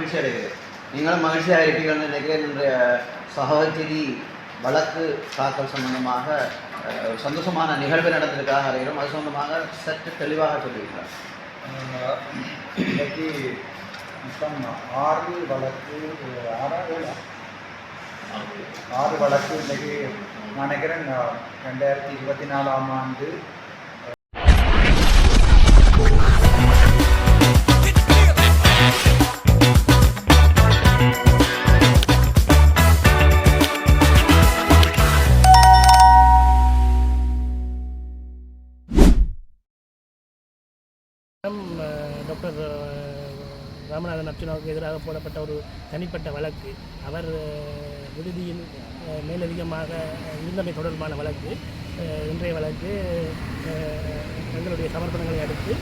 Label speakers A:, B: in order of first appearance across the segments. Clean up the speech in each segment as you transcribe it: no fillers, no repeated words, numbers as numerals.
A: மகிழ்ச்சி அடைகிறேன். நீங்களும் மகிழ்ச்சியாக இருப்பீங்கள்னு நினைக்கிறேன். இன்றைய சகோதரி வழக்கு தாக்கல் சம்பந்தமாக சந்தோஷமான நிகழ்வு நடந்திருக்காக அறிகிறோம். அது சம்பந்தமாக சற்று தெளிவாக சொல்லியிருக்கிறார்.
B: இன்றைக்கு மொத்தம் 6 வழக்கு 6 வழக்கு இன்றைக்கி நான் நினைக்கிறேன் 2024ஆம் ஆண்டு
C: டாக்டர் ராமநாதன் அர்ச்சுனாவுக்கு எதிராக போடப்பட்ட ஒரு தனிப்பட்ட வழக்கு. அவர் விடுதியில் மேலதிகமாக இருந்தமை தொடர்பான வழக்கு. இன்றைய வழக்கு எங்களுடைய சமர்ப்பணங்களை அடுத்து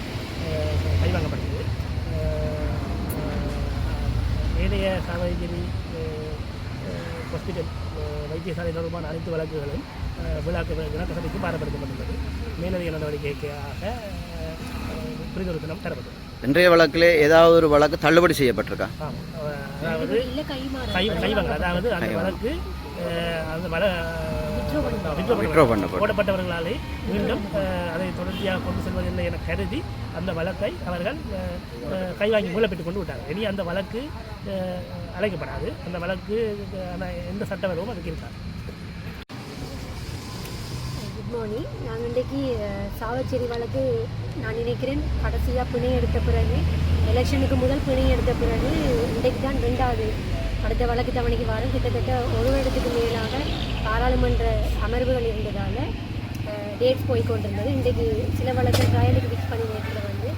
C: கைவாங்கப்பட்டது. ஏனைய சாவகச்சேரி ஹாஸ்பிட்டல் வைத்தியசாலை தொடர்பான அனைத்து வழக்குகளும் விளக்க சபைக்கு பாரப்படுத்தப்பட்டுள்ளது. மேலதிக நடவடிக்கைக்காக பிரிதொருத்தனம் தரப்பட்டது.
A: இன்றைய வழக்கிலே ஏதாவது ஒரு வழக்கு தள்ளுபடி செய்யப்பட்டிருக்கா?
C: அதாவது கைவாங்க, அதாவது அந்த வழக்கு அந்த போடப்பட்டவர்களாலே மீண்டும் அதை தொடர்ச்சியாக கொண்டு செல்வதில்லை என கருதி அந்த வழக்கை அவர்கள் கைவாங்கி மூலப்பெற்றுக் கொண்டு விட்டார்கள். இனி அந்த வழக்கு அழைக்கப்படாது. அந்த வழக்கு எந்த சட்டவரவும் அதுக்கு இருக்காது.
D: Good morning. நாங்கள் இன்றைக்கு சாவச்சேரி வழக்கு நான் நினைக்கிறேன் கடைசியாக பிணை எடுத்த பிறகு, எலெக்ஷனுக்கு முதல் பிணை எடுத்த பிறகு இன்றைக்கு தான் 2வது அடுத்த வழக்கு தவணைக்கு வாரம். கிட்டத்தட்ட ஒரு வருடத்துக்கு மேலாக பாராளுமன்ற அமர்வுகள் இருந்ததால் டேட்ஸ் போய்கொண்டிருந்தது. இன்றைக்கு சில வழக்கு ட்ரையலுக்கு ஃபிக்ஸ் பண்ணி நேரத்தில் வந்து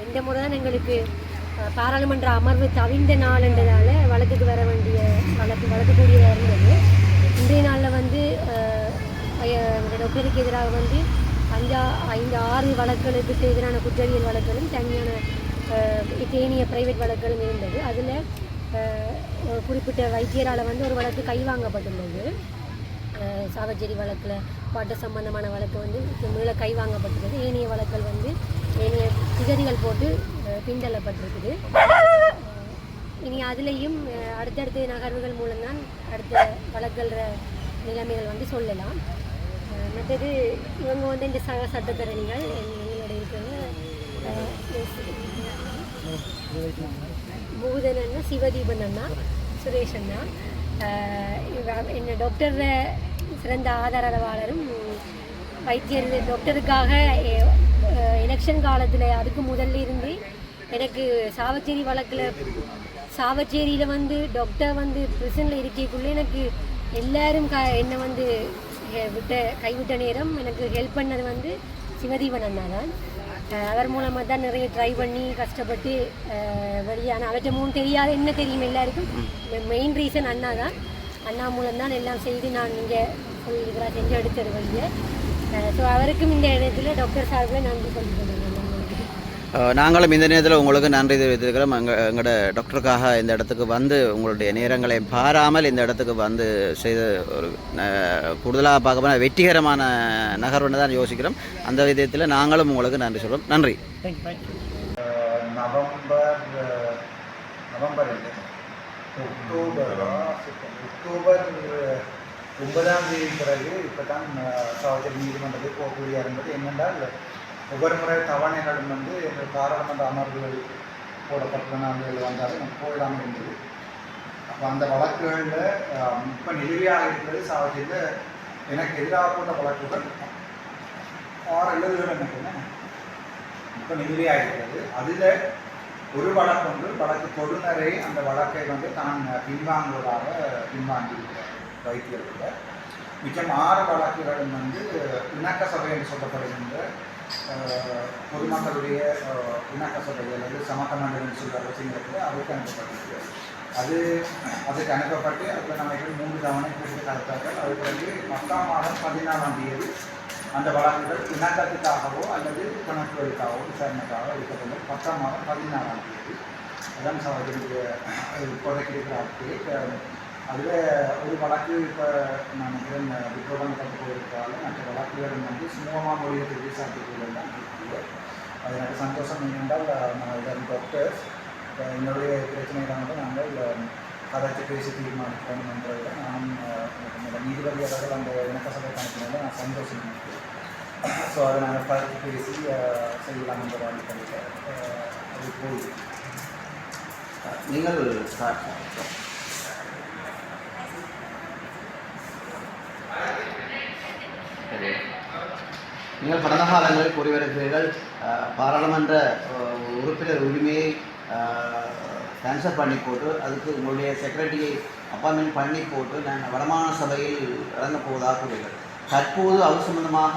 D: இந்த முறை தான் எங்களுக்கு பாராளுமன்ற அமர்வு தவிர்ந்த நாள்ன்றதால் வழக்குக்கு வர வேண்டிய வழக்கக்கூடியதாக இருந்தது. இன்றைய நாளில் வந்து டாக்டருக்கு எதிராக வந்து 5-6 வழக்குகளுக்கு எதிரான குற்றவியல் வழக்குகளும் தனியான தேனிய பிரைவேட் வழக்குகளும் இருந்தது. அதில் குறிப்பிட்ட வைத்தியரால் வந்து ஒரு வழக்கு கைவாங்கப்பட்டுள்ளது. சாவச்சேரி வழக்கில் பாட்ட சம்பந்தமான வழக்கு வந்து மேலே கைவாங்கப்பட்டுள்ளது. ஏனைய வழக்குகள் வந்து ஏனைய திகதிகள் போட்டு பின்தள்ளப்பட்டிருக்குது. இனி அதுலேயும் அடுத்தடுத்த நகர்வுகள் மூலம்தான் அடுத்த வழக்குகள் நிலைமைகள் வந்து சொல்லலாம். மற்றது இவங்க வந்து இந்த சட்டத்தரணிகள் எங்களோட இருக்கிற பூதன் அண்ணா, சிவதீபன் அண்ணா, சுரேஷ் அண்ணா, என்ன டாக்டர் சிறந்த ஆதரவாளரும் வைத்தியர். டாக்டருக்காக எலெக்ஷன் காலத்தில் அதுக்கு முதல்ல இருந்து எனக்கு சாவச்சேரி வழக்கில் சாவச்சேரியில் வந்து டாக்டர் வந்து பிரிசனில் இருக்கக்குள்ளே எனக்கு எல்லாரும் என்னை வந்து கைவிட்ட நேரம் எனக்கு ஹெல்ப் பண்ணது வந்து சிவதீபன் அண்ணா தான். அவர் மூலமாக தான் நிறைய ட்ரை பண்ணி கஷ்டப்பட்டு வெளியான அவற்றமும் தெரியாத என்ன தெரியும் எல்லாருக்கும். மெயின் ரீசன் அண்ணா தான். அண்ணா மூலம்தான் எல்லாம் செய்து நான் இங்கே சொல்லியிருக்கிறா செஞ்சு எடுத்தது வழியை. ஸோ அவருக்கும் இந்த இடத்துல டாக்டர் சார்பில் நன்றி சொல்லிக்கொள்கிறேன்.
A: நாங்களும் இந்த நேரத்தில் உங்களுக்கு நன்றி தெரிவித்திருக்கிறோம். எங்களோட டாக்டருக்காக இந்த இடத்துக்கு வந்து உங்களுடைய நேரங்களை பாராமல் இந்த இடத்துக்கு வந்து செய்த ஒரு கூடுதலாக பார்க்க போனால் வெற்றிகரமான நகர்வுன்னு தான் யோசிக்கிறோம். அந்த விதத்தில் நாங்களும் உங்களுக்கு நன்றி சொல்கிறோம். நன்றி.
B: நவம்பர் அக்டோபர் 9ஆம் தேதி பிறகு இப்போ தான் சாவச்சேரி நீதிமன்றத்துக்கு போகக்கூடிய இருந்தது. என்னென்றால் ஒவ்வொரு முறை தவணைகளும் வந்து எங்கள் பாராளுமன்ற அமர்வுகள் போடப்பட்ட நாடுகள் வந்தாலும் எனக்கு போயிடாமல் இருந்தது. அப்போ அந்த வழக்குகளில் இப்போ நிலுவையாக இருக்கிறது சாவச்சேரியில் எனக்கு எதிராக போட்ட வழக்குகள் 6-7 எனக்கு இப்போ நிலுவையாக இருக்கிறது. அதில் ஒரு வழக்கு வழக்கு தொடுநரை அந்த வழக்கை வந்து தான் பின்வாங்குவதாக பின்வாங்கியிருக்கிறார் வைத்தியர்கள். மிச்சம் 6 வழக்குகளும் வந்து இணக்க சபை என்று சொல்லப்படுகின்ற பொதுமக்களுடைய இணக்க சபை அல்லது சமக்கமண்டல் என்று சொல்கிற வச்சுங்கிறது அதுக்கு அனுப்பப்பட்டிருக்கு. அதுக்கு அனுப்பப்பட்டு அதில் நமக்கு 3 தவணை குறித்து கலத்தார்கள். அதுக்கு வந்து 10ஆம் மாதம் 14ஆம் தேதி அந்த வழக்குகள் இணக்கத்துக்காகவோ அல்லது கணக்குகளுக்காகவோ விசாரணைக்காகவோ எடுக்கப்பட்டது. 10ஆம் மாதம் 14ஆம் தேதி அதான் சாவச்சேரியுடைய கொடைக்கிருக்கிற அதில் ஒரு வழக்கு இப்போ நான் நினைக்கிறேன் விக்ரோபம் கற்று போயிருக்காலும் மற்ற வழக்குகளும் வந்து சுமூகமாக மொழியத்துக்கு சாத்தியங்கள் தான் இருக்குது. அது எனக்கு சந்தோஷம். என்னென்றால் நான் டாக்டர்ஸ் என்னுடைய பிரச்சனைகள் வந்து கதைச்சு பேசி தீர்மானிக்கணும் என்றதை நான் என்னோட நீதிபதி அவர்கள் அந்த இணக்கசபை கணக்கினால நான் சந்தோஷம். ஸோ அதை நாங்கள் கதைச்சு பேசி செய்யலாம் என்ற வாழ்க்கையில் அது போய்
A: நீங்கள் நீங்கள் கடந்த காலங்களில் கூறி வருகிறீர்கள் பாராளுமன்ற உறுப்பினர் உரிமையை கேன்சல் பண்ணி போட்டு அதுக்கு உங்களுடைய செக்ரட்டரியை அப்பாயின்மெண்ட் பண்ணி போட்டு நாங்கள் வடமாகாண சபையில் இறங்க போவதாக கூறுகிறீர்கள். தற்போது அது சம்பந்தமாக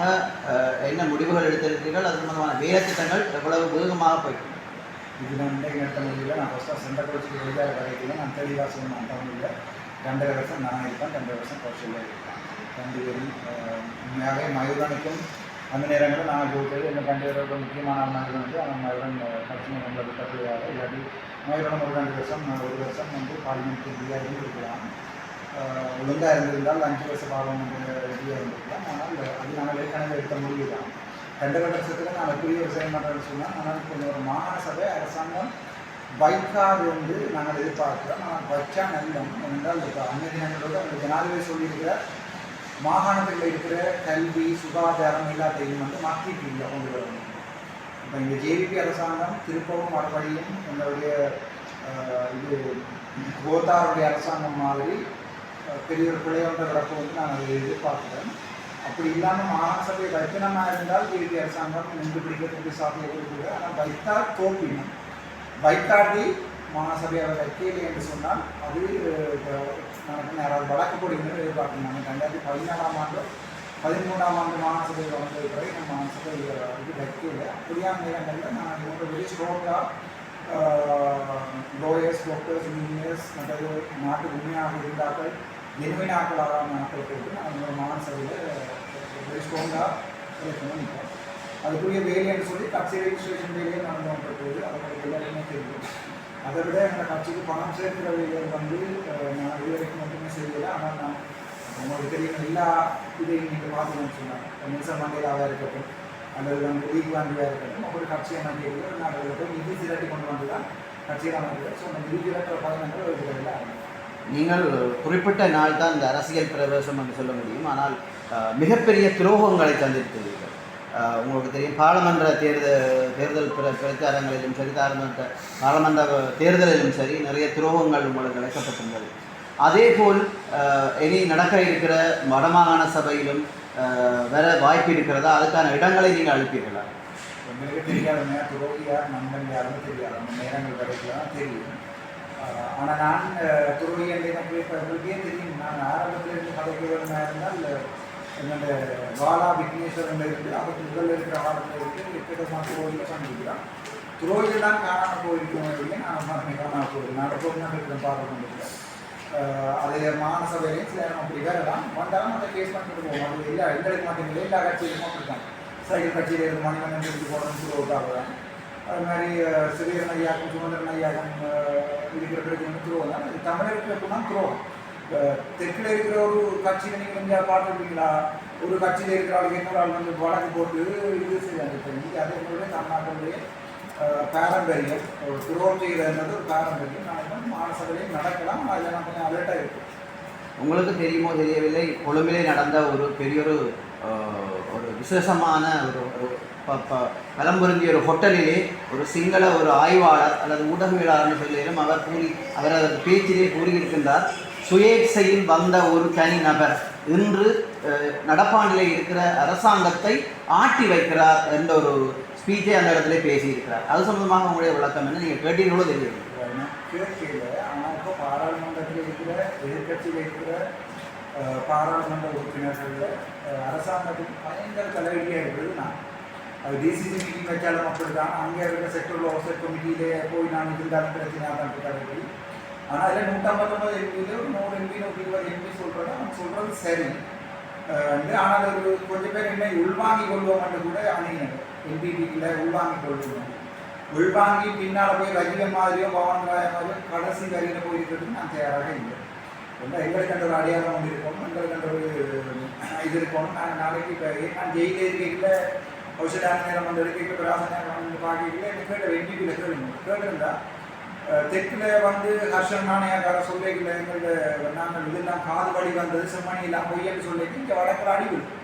A: என்ன முடிவுகள் எடுத்திருக்கிறீர்கள்? அது சம்பந்தமான வேலை திட்டங்கள் எவ்வளவு வேகமாக போய்ட்டு
B: இது நான் நடத்த முடியல. நான் ஃபஸ்ட்டாக சென்ட்ரல் கோச்சிக்கு வெளியாக வரைக்கும் நான் தெளிவாக சொல்லணும். அந்த முடியல 2.5 வருஷம் நான் இருப்பேன், 2 வருஷம் கௌசல்யா இருப்பேன். 2 பேரும் உண்மையாகவே மயூரனுக்கும் அந்த நேரங்களில் நான் போட்டு என்ன 2 பேரோட முக்கியமான மயூரன் வந்து அவன் மயூரன் கட்சியை நம்மளை விட்டப்படியாக இல்லாட்டி மயூரன் ஒரு 2 வருஷம் 1 வருஷம் வந்து பார்லிமெண்ட்டுக்கு ரெடியாக இருந்திருக்கலாம். ஒழுங்காக இருந்திருந்தால் 5 வருஷம் பார்லிமெண்ட் ரெடியாக இருந்திருக்கலாம். ஆனால் அது நாங்கள் ஏற்கனவே எடுத்த முடிவு தான். 2 வருஷத்துக்கு நான் எப்படி ஒரு செயல்மாற்றம்னு சொன்னால், ஆனால் இப்போ ஒரு மாகாண சபை அரசாங்கம் வைக்காது வந்து நாங்கள் எதிர்பார்க்கிறோம். ஆனால் வச்சா நல்லம் என்றால் இப்போ அன்னைய தினங்களோடு அந்த ஜனாதிபதி சொல்லியிருக்கிற மாகாணத்தில் இருக்கிற கல்வி சுகாதாரம் எல்லாத்தையும் வந்து மாற்றிட்டு அவங்க இப்போ இந்த ஜேவிபி அரசாங்கம் திருப்பவும் மறுபடியும் எங்களுடைய இது கோத்தாருடைய அரசாங்கம் மாதிரி பெரிய ஒரு பிள்ளையோட கிடப்பு வந்து நான் அதை எதிர்பார்க்கிறேன். அப்படி இல்லாமல் மாகாண சபை வைக்கணமாக இருந்தால் ஜேவிபி அரசாங்கம் நின்று பிடிக்கிறதுக்கு சாத்தியங்கள் கூட. ஆனால் வைத்தால் தோப்பினும் வைத்தாட்டி மாகாண சபையை வைக்கலை என்று சொன்னால் அது நான் யாராவது வழக்கு போடுகிறது எதிர்பார்க்கணும். நாங்கள் 2014ஆம் ஆண்டு 13ஆம் ஆண்டு மாகாண சபை வந்த பிறகு நம்ம மாகாண சபை இது வைக்கல. அப்படியான நேரங்களில் நான் இவங்க வெரி ஸ்ட்ராங்காக லோயர்ஸ் டாக்டர்ஸ் இன்ஜினியர்ஸ் மற்றது நாட்டு உண்மையாக இருந்தார்கள் ஜென்வினாக்களாக நாட்கள் போட்டு நாங்கள் மாகாண சபையில் வெரி ஸ்ட்ராங்காக நிற்போம். அதுக்குரிய வேலைன்னு சொல்லி கட்சி ரெஜிஸ்ட்ரேஷன் வேலையை நடந்து கொண்டிருக்கிறது. அவங்களுக்கு எல்லாருமே தெரியும். அதை விட எங்கள் கட்சிக்கு பணம் சேர்க்கிற வேலையை வந்து நான் இது வரைக்கும் மட்டுமே செய்யலை. ஆனால் நான் உங்களுக்கு தெரியும் எல்லா இதையும் நீங்கள் பார்த்துக்கணும்னு சொன்னாங்க. நெல்சன் மண்டேலாவாக இருக்கட்டும் அல்லது நம்ம லீக் வாண்டியாக இருக்கட்டும் அப்படி கட்சியை நம்பிக்கை நாங்கள் போய் நிதி திரட்டி கொண்டு வந்து தான் கட்சியை நம்பிக்கை. ஸோ அந்த நிதி திரட்டுற பயணங்கள் இருக்கிறதுல
A: நீங்கள் குறிப்பிட்ட நாள் தான் இந்த அரசியல் பிரவேசம் என்று சொல்ல முடியும். ஆனால் மிகப்பெரிய துரோகங்களை தந்திருக்கிறீர்கள். உங்களுக்கு தெரியும் பாராளுமன்ற தேர்தல் பிரச்சாரங்களிலும் சரி பாராளுமன்ற தேர்தலிலும் சரி நிறைய துரோகங்கள் உங்களுக்கு இழைக்கப்பட்டிருந்தது. அதேபோல் இனி நடக்க இருக்கிற வடமாகாண சபையிலும் வேற வாய்ப்பு இருக்கிறதா? அதுக்கான இடங்களை நீங்கள் அளிப்பீர்களா?
B: உங்களுக்கு தெரியாதுங்க. துரோகியார் நண்பன் யாருன்னு தெரியாது. அந்த நேரங்கள் கிடைக்கலாம் தெரியும். ஆனால் நான் துரோகி என்று எனக்கு உங்களுக்கே தெரியும். நான் ஆரம்பத்தில் இருந்து கதைக்கிறவனாக இருந்தால் என்னோட பாலா விக்னேஸ்வரன் இருக்குது. அதுக்கு முதல்ல இருக்கிற ஆடத்தில் இருக்குது. எக்கடமாக துரோகியில் சந்திக்கிறான். துரோகியில் தான் காணாமல் போயிருக்கோம் அப்படின்னு நான் காணாமல் போயிருக்கேன். நான் எப்போதும் இருக்கிற பார்க்க கொண்டிருக்கிறேன். அதை மாகாண சபையிலையும் சில அப்படி வேறலாம் வந்தாலும் அதை கேஸ் பண்ணிட்டு போவோம். அது எல்லா எங்களுக்கு மாட்டேங்குது. எல்லா கட்சியிலும் அப்படித்தான். சைக்கிள் கட்சியில் இருந்து மணிமணன் எடுத்து போடணும்னு துரோகாக தான். அது மாதிரி சிறியரன் ஐயாக்கும் சுமந்திரன் ஐயாக்கும் இருக்கிற பிரச்சனை துரோகம் தான். அது தமிழருக்கு எப்படின்னா துரோகம். தெற்கில் இருக்கிற ஒரு கட்சியில் நீங்கள் கொஞ்சம் பார்த்துருக்கீங்களா? ஒரு கட்சியில் இருக்கிற ஆளுக்கு இன்னொரு ஆள் வந்து வழக்கு போட்டு இது செய்யாங்க. இப்போ இங்கே அதே போல தமிழ்நாட்டினுடைய பாரம்பரியம் ஒரு துரோகம் செய்கிறதுன்றது ஒரு பாரம்பரியம். நான் மாநசபையிலையும் நடக்கலாம். அதில் நான் கொஞ்சம் அலர்ட்டாக இருக்கும்.
A: உங்களுக்கு தெரியுமோ தெரியவில்லை, கொழும்பிலே நடந்த ஒரு பெரிய ஒரு விசேஷமான ஒரு பலம்பொருந்திய ஒரு ஹோட்டலிலே ஒரு சிங்கள ஒரு ஆய்வாளர் அல்லது ஊடகவியலாளர்னு சொல்லிடும் அவர் அதற்கு பேச்சிலே கூறியிருக்கின்றார், சுயேட்சையில் வந்த ஒரு தனி நபர் இன்று நடப்பாண்டிலே இருக்கிற அரசாங்கத்தை ஆட்டி வைக்கிறார் என்ற ஒரு ஸ்பீச்சை அந்த இடத்துல பேசியிருக்கிறார். அது சம்பந்தமாக உங்களுடைய விளக்கம் என்ன? நீங்கள் கேட்டீர்களோ தெரியும்?
B: கேட்கல. ஆனால் இப்போ பாராளுமன்றத்தில் இருக்கிற எதிர்கட்சியில் இருக்கிற பாராளுமன்ற உறுப்பினர்களில் அரசாங்கத்துக்கு பயங்கர தலைவலியாக இருக்கிறது. நான் அது டிசிசி மீட்டிங் வச்சாலும் அப்படி தான். அங்கே இருக்கிற செக்டர் ஓவர்செட் கமிட்டியிலே போய் நான் இருந்தாலும் பிரச்சனையாக தான் தலைவலி. ஆனால் அதில் 159 எம்பியில் ஒரு 100 எம்பி 120 எம்பி சொல்கிறத அவன் சொல்கிறது சரி. ஆனால் ஒரு கொஞ்சம் பேர் என்ன உள்வாங்கி கொள்வோம்னு கூட அணியினர் எம்பிபியில் உள்வாங்கி கொள்வோம். உள்வாங்கி பின்னால் போய் ரஜிகன் மாதிரியோ பவன் ராய மாதிரியோ கடைசி வரியில் போயிருக்கிறதுக்கு நான் தயாராக இல்லை. எங்களுக்கு அந்த ஒரு அடையாளம் ஒன்று இருக்கணும், எங்களுக்கு அந்த ஒரு இது இருக்கணும். நாங்கள் நாளைக்கு இப்போ நான் ஜெயிலே இருக்கையில் கௌசல்யான நேரம் வந்து எடுக்க பிராச நேரம் வந்து பார்க்கல எனக்கு கேட்ட எம்பிபியில் கேளுங்க கேட்டிருந்தா தெற்கில் வந்து ஹர்ஷன் நாணயக்கார சொல்லிக்கல எங்களோட நாங்கள் இதெல்லாம் காது வழி வந்தது செம்மணி எல்லாம் பொய்யன்னு சொல்லிட்டு இங்கே வடக்கில் அடி விழுது.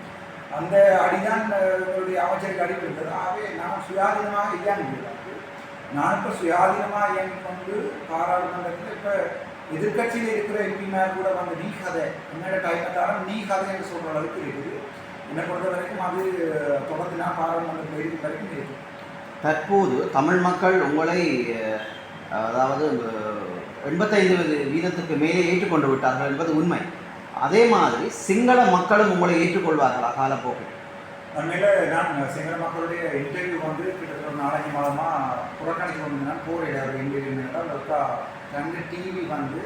B: அந்த அடிதான் எங்களுடைய அமைச்சருக்கு அடி விழுந்தது. ஆகவே நான் சுயாதீனமாக இயங்குகிறேன். நான் இப்போ சுயாதீனமாக இயங்கி கொண்டு பாராளுமன்றத்தில் இப்போ எதிர்கட்சியில் இருக்கிற எம்பிமார் கூட வந்து நீ கதை என்னோட டைமை தரம் நீ கதை என்று சொல்கிற அளவுக்கு இருக்குது. என்னை பொறுத்த வரைக்கும் அது தொடர்ந்து நான் பாராளுமன்றத்தில் இருக்கிற வரைக்கும் இருக்குது.
A: தற்போது தமிழ் மக்கள் உங்களை அதாவது 85% மேலே ஏற்றுக்கொண்டு விட்டார்கள் என்பது உண்மை. அதே மாதிரி சிங்கள மக்களும் உங்களை ஏற்றுக்கொள்வார்களா காலப்போக்கில்?
B: உண்மையில் நான் சிங்கள மக்களுடைய இன்டர்வியூ வந்து கிட்டத்தட்ட ஒரு 4-5 மாதமாக புறக்கணித்து கொண்டிருந்தேன். போராடார் இன்டர்வியூ என்றால் ஒருக்கா 2 டிவி வந்து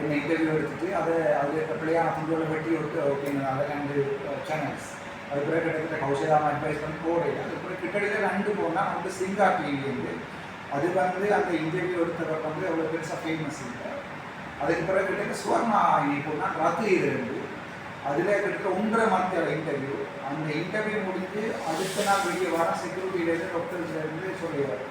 B: என்னை இன்டர்வியூ எடுத்துட்டு அதில் இருக்க பிள்ளையான துண்டுகளை வெட்டி விட்டு ஓகேனால 2 சேனல்ஸ் அதுக்குள்ளே கிட்டத்தட்ட கௌசலாமல் அட்வைஸ் பண்ணி போராடு. அதுக்குள்ளே கிட்டத்தட்ட 2 போனால் வந்து சிங்கா டிவிலேருந்து அது வந்து அந்த இன்டர்வியூ எடுத்தவர் வந்து அவ்வளோ பெருசாக ஃபேமஸ் இல்லை. அதுக்கு பிறகு கிட்டத்தட்ட சுவர்ணா போனால் ரத்து இருந்து அதில் கிட்டத்தட்ட 1.5 மணிக்கு இன்டர்வியூ. அந்த இன்டர்வியூ முடிஞ்சு அடுத்த நாள் வெளியே வர செக்யூரிட்டியிலேருந்து டாக்டர்ஸ்லேருந்து சொல்லுவார்,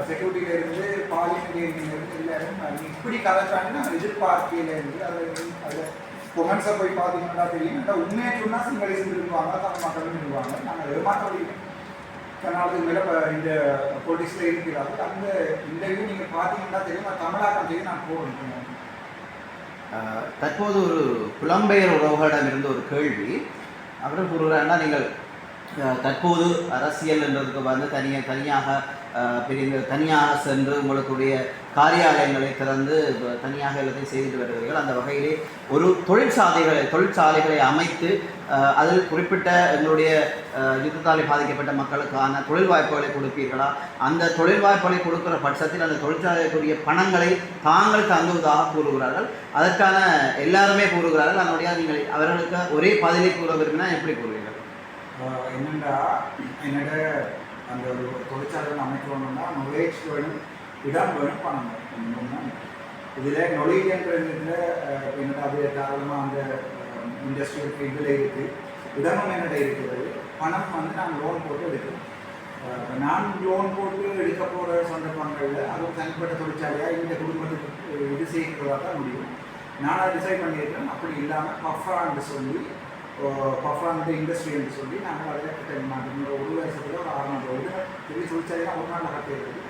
B: செக்யூரிட்டியிலேருந்து பாலியன்லேருந்து எல்லாரும் இப்படி கதைச்சாங்கன்னா எதிர்பார்க்கையிலேருந்து அதில் கொமெண்ட்ஸை போய் பார்த்தீங்கன்னா தெரியும். அந்த உண்மையை சொன்னால் சிங்களீஸ் இருப்பாங்க, தமிழ் மக்களும் இருப்பாங்க. நாங்கள் ஏமாற்ற முடியும் கர்நாடகத்துக்கு மேலே இந்த பொலிட்டிக்ஸில் இருக்கிறாங்க. அந்த இன்டர்வியூ நீங்கள் பார்த்தீங்கன்னா தெரியும். தமிழாக்கம் செய்து நான் போகிறேன்.
A: தற்போது ஒரு புலம்பெயர் உறவுகளிடமிருந்து ஒரு கேள்வி. அவர்கள் கூறுகிறாங்கன்னா, நீங்கள் தற்போது அரசியல் என்றதுக்கு வந்து தனியாக சென்று உங்களுடைய காரியாலயங்களை திறந்து தனியாக எல்லாத்தையும் செய்துட்டு வருகிறீர்கள். அந்த வகையிலே ஒரு தொழிற்சாலைகளை அமைத்து அதில் குறிப்பிட்ட எங்களுடைய யுத்தத்தாலே பாதிக்கப்பட்ட மக்களுக்கான தொழில் வாய்ப்புகளை கொடுப்பீர்களா? அந்த தொழில் வாய்ப்புகளை கொடுக்கிற பட்சத்தில் அந்த தொழிற்சாலைக்குரிய பணங்களை தாங்கள் தங்குவதாக கூறுகிறார்கள். அதற்கான எல்லாருமே கூறுகிறார்கள். அதனுடைய நீங்கள் அவர்களுக்கு ஒரே பதிலை கூற விரும்பினா எப்படி கூறுவீர்கள்?
B: என்னென்னா என்னோட அந்த ஒரு தொழிற்சாலை அமைக்கணும்னா நொலேஜ் வேணும், இடம் வேணும், பணம் வேணும். இதில் நொலேஜ் என்ற இதில் என்னோட அது தாராளமாக அந்த இண்டஸ்ட்ரியல் ஃபீல்டில் இருக்குது. இடமும் என்னோட இருக்கிறது. பணம் வந்து நான் லோன் போட்டு எடுக்கிறேன். நான் லோன் போட்டு எடுக்க போகிற சந்தர்ப்பங்களில் அதுவும் தனிப்பட்ட தொழிற்சாலையாக இந்த குடும்பத்துக்கு இது செய்கிறதா தான் முடியும். நான் அதை டிசைட் பண்ணியிருக்கேன். அப்படி இல்லாமல் பஃபான்னு சொல்லி பஃபான் இண்டஸ்ட்ரி என்று சொல்லி நாங்கள் அதில் கிட்ட மாட்டோம். ஒரு வருஷத்தில் ஒரு 6 நாள் பெரிய தொழிற்சாலையாக ஒரு நாள் கட்டியிருக்குது.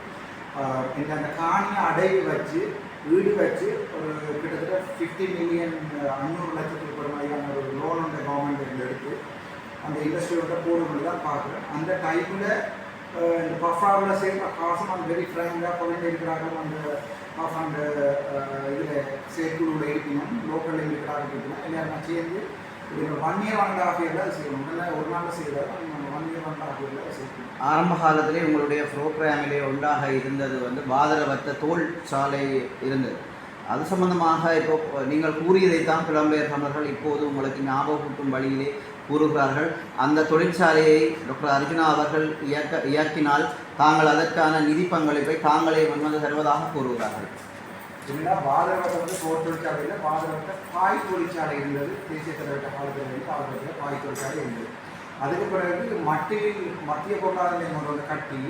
B: இந்த அந்த காணியை அடைவு வச்சு வீடு வச்சு ஒரு கிட்டத்தட்ட 50 மில்லியன் 500 லட்சத்துக்கு ஒரு மாதிரியான ஒரு லோன் அந்த கவர்மெண்ட் எடுத்து அந்த இண்டஸ்ட்ரியோட போடுறது தான் பார்க்குறேன். அந்த டைமில் இந்த பஃபாவில் சேர்க்கிற காசும் அந்த வெரி ஃப்ரேங்காக குழந்தை இருக்கிறாங்க. அந்த பஃப் அந்த இதில் செயற்குழுவில் இருக்கணும், லோக்கலில் இருக்கிறாங்க இருக்கணும். எல்லாருமே சேர்ந்து இது 1 year 1.5 year அது செய்யணும். இல்லை ஒரு நாள் செய்யறது 1 year 1.5 year செய்யணும்.
A: ஆரம்ப காலத்திலே உங்களுடைய ப்ரோக்ராமிலே ஒன்றாக இருந்தது வந்து பாதரவத்த தோல் சாலை இருந்தது. அது சம்பந்தமாக இப்போ நீங்கள் கூறியதைத்தான் புலம்பெயர் தமிழர்கள் இப்போது உங்களுக்கு ஞாபகூட்டும் வழியிலே கூறுகிறார்கள். அந்த தொழிற்சாலையை டாக்டர் அர்ஜுனா அவர்கள் இயக்கினால் தாங்கள் அதற்கான நிதி பங்களிப்பை தாங்களே முன்வந்து தருவதாக கூறுகிறார்கள்.
B: இல்லைன்னா பாதரவத்தை வந்து தோல் தொழிற்சாலையில் பாதரவத்தை பாய் தொழிற்சாலை இருந்தது. தேசிய தலைவர்கிட்ட காலத்தில் பாதரவத்தில் பாய் தொழிற்சாலை இருந்தது. அதுக்கு பிறகு மத்திய பொருளாதார நிலையங்களோட கட்டி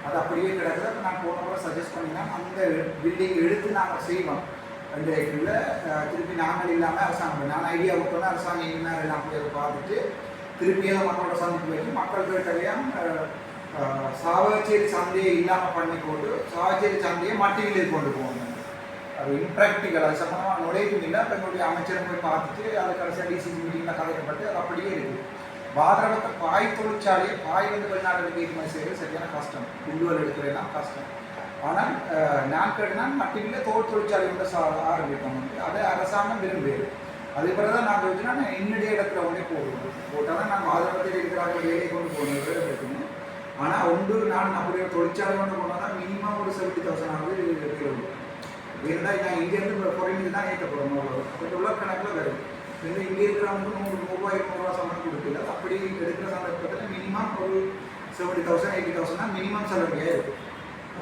B: அது அப்படியே கிடக்குது. அப்போ நான் போன முறை சஜஸ்ட் பண்ணினா அந்த பில்டிங் எடுத்து நாங்கள் செய்வோம். அந்த இடத்துல திருப்பி நாங்கள் இல்லாமல் அரசாங்கம் நான் ஐடியா கொடுத்தோன்னா அரசாங்கம் இன்ஜினியர் எல்லாம் போய் அதை பார்த்துட்டு திருப்பி அதை மக்களோட சந்திப்பு வச்சு மக்கள் தேவையாக சாவச்சேரி சந்தையை இல்லாமல் பண்ணி போட்டு சாவச்சேரி சந்தையை மட்டியில் கொண்டு போகணும். அது இம்ப்ராக்டிக்கல். அது சம்பந்தமாக நுழைவும் இல்லை. அப்போ எங்களுடைய அமைச்சரை போய் பார்த்துட்டு அது கடைசியாக டிசிசி மீட்டிங்கில் கலைக்கப்பட்டு அது அப்படியே இருக்குது. பாதரவத்தை பாய் தொழிற்சாலையை பாய் வந்து வெளிநாடுகளுக்கு ஏற்றுமதி செய்கிறது சரியான கஷ்டம். குண்டுவல் எடுக்கிறதுலாம் கஷ்டம். ஆனால் நான் கேட்டுனா மட்டியில் தோல் தொழிற்சாலை வந்து ஆரம்பிப்போம். அதை அரசாங்கம் விரும்புகிறது. அதுக்கு பிறகு தான் நான் வச்சுன்னா நான் என்னுடைய இடத்துல ஒன்றே போட்டால் தான் நான் பாதரவத்தில் இருக்கிறாங்க வேலையை கொண்டு போகணும் வேலை இருக்கணும். ஆனால் நான் அப்படியே தொழிற்சாலை கொண்டு போனால் தான் மினிமம் ஒரு 70,000 ஆகுது. ஏன்னா நான் இங்கேருந்து குறைந்து தான் ஏற்ற போகிறோம். பட் உள்ள கணக்கில் வருது. இங்கே இருக்கிறவங்க 100,000 சம்பளம் கொடுக்கல. அப்படி எடுக்கிற சந்தர்ப்பத்தில் மினிமம் ஒரு 70,000 80,000 தான் மினிமம் செலவுலையே இருக்குது.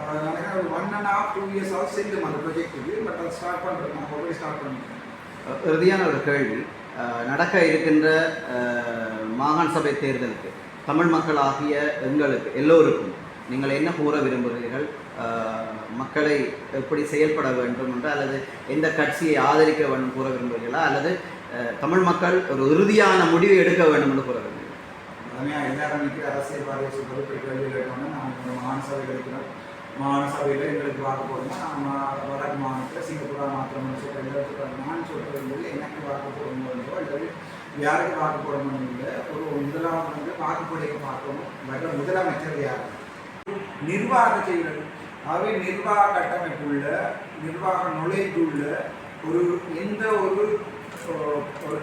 B: அதனால ஒரு 1.5-2 years ஆகும் செல்லும் அந்த ப்ரொஜெக்ட்டுக்கு. பட் அதை ஸ்டார்ட் பண்ணுறோம். நான் ஆல்ரெடி ஸ்டார்ட் பண்ணிட்டேன்.
A: இறுதியான ஒரு கேள்வி. நடக்க இருக்கின்ற மாகாண சபை தேர்தலுக்கு தமிழ் மக்களாகிய எங்களுக்கு எல்லோருக்கும் நீங்கள் என்ன கூற விரும்புகிறீர்கள்? மக்களை எப்படி செயல்பட வேண்டும் என்று அல்லது எந்த கட்சியை ஆதரிக்க வேண்டும் கூற விரும்புகிறீர்களா அல்லது தமிழ் மக்கள் ஒரு இறுதியான முடிவை எடுக்க வேண்டும் என்று கூற விரும்புகிறீர்கள்?
B: அதனால் எல்லாரும் நிற்கிற அரசியல்வாதியை சொல்வது போய் கேள்வி கேட்டோம்னா நாங்கள் மாநிலசபை இருக்கிறோம். மாநிலசபையில் எங்களுக்கு வாக்கு போடணும். நான் வடக்கு மாநிலத்தில் சிங்கப்பூரா மாத்திரம் சொல்கிறேன். நான் சொல்கிறது எனக்கு வாக்கு போடணுன்றோ அல்லது யாருக்கு வாக்கு போடணும் இல்லை. ஒரு முதலாவது வந்து வாக்குப்படையை பார்க்கணும். வர முதலமைச்சர் யார் நிர்வாகம் செய்கிறது. ஆகவே நிர்வாக கட்டமைப்புள்ள நிர்வாக நுழைவுள்ள ஒரு எந்த ஒரு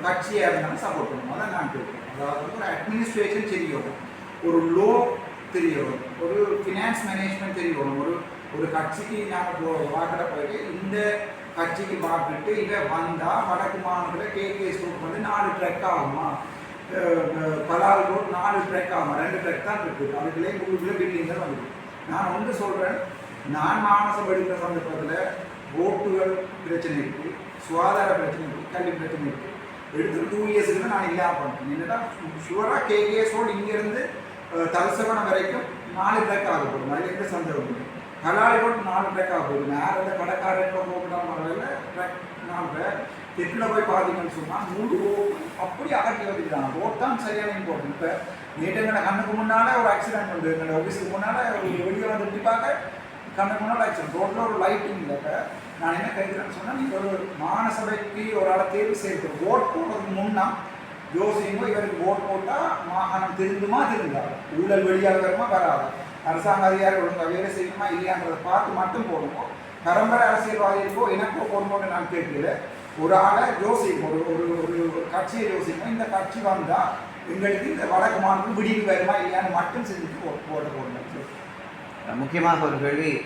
B: கட்சியாக இருந்தாலும் சப்போர்ட் பண்ணணும். அதான் நான் கேட்குறேன். அதாவது ஒரு அட்மினிஸ்ட்ரேஷன் தெரியணும், ஒரு லோ தெரியணும், ஒரு ஃபினான்ஸ் மேனேஜ்மெண்ட் தெரியணும். ஒரு கட்சிக்கு நாங்கள் வாக்கிட போயிட்டு இந்த கட்சிக்கு பார்த்துட்டு இங்கே வந்தால் வடக்கு மாநிலத்தில் கேகே ஸ்டோர் வந்து 4 ட்ரக் ஆகுமா, பலால் ரோட் 4 ட்ரக் ஆகுமா, 2 ட்ரக் தான் இருக்குது. அதுக்குள்ளே உங்களுக்குள்ளே பில்டிங் தான் வந்துருக்கு. நான் ஒன்று சொல்கிறேன், நான் மாநசபை எடுக்கிற சந்தர்ப்பத்தில் ஓட்டுகள் பிரச்சனை இருக்குது, சுகாதார பிரச்சனை இருக்குது, கல்வி பிரச்சனை இருக்குது. எடுத்துட்டு 2 இயர்ஸுக்கு நான் இல்லாமல் பண்ணுறேன். என்னென்னா ஷுவராக கேகேஸோடு இங்கேருந்து தலசவனம் வரைக்கும் 4 ட்ரக் ஆக போகும். அதில் எந்த சந்தேகம் இல்லை. கலாலி ரோட் 4 ட்ரக் ஆக போகுது. நேரம் இந்த கடைக்காரன் போகக்கூடாத முறையில் ட்ரக் 4 ட்ரக். தெற்கில் போய் பார்த்தீங்கன்னு சொன்னால் 3 அப்படி அகட்டி வந்துக்கிறாங்க. ரோட் தான் சரியான இம்பார்ட்டன். இப்போ நேற்று எங்களை கண்ணுக்கு முன்னால் ஒரு ஆக்சிடென்ட் உண்டு. எங்களை ஆஃபீஸுக்கு முன்னால் ஒரு வெளியே வந்து இப்படி பார்க்க கண்ணுக்கு முன்னால் ஆக்சிடென்ட். ரோட்டில் ஒரு லைட்டிங் இல்லை. இப்போ நான் என்ன கேட்குறேன்னு சொன்னால், நீங்கள் ஒரு மாநசபைக்கு ஒரு ஆளை தேர்வு செய்து ஓட் போடுறதுக்கு முன்னா யோசிங்க, இவருக்கு ஓட் போட்டால் மாகாணம் திருந்துமா திருந்தாது, ஊழல் வெளியாக வருமா வராது, அரசாங்க அதிகாரி ஒழுங்காக வேலை செய்யணுமா இல்லையான்றதை பார்த்து மட்டும் போடுவோம். பரம்பரை அரசியல்வாதிக்கோ எனக்கோ போடணும்னு நான் கேட்கல. ஒரு ஆளை யோசிக்கும், ஒரு கட்சியை யோசிக்கும். இந்த கட்சி வந்தால் எங்களுக்கு இந்த வடக்கு மாநிலம் விடிவு வருமா இல்லையான்னு மட்டும் செஞ்சுட்டு போட போடணும்.
A: முக்கியமாக ஒரு கேள்வி,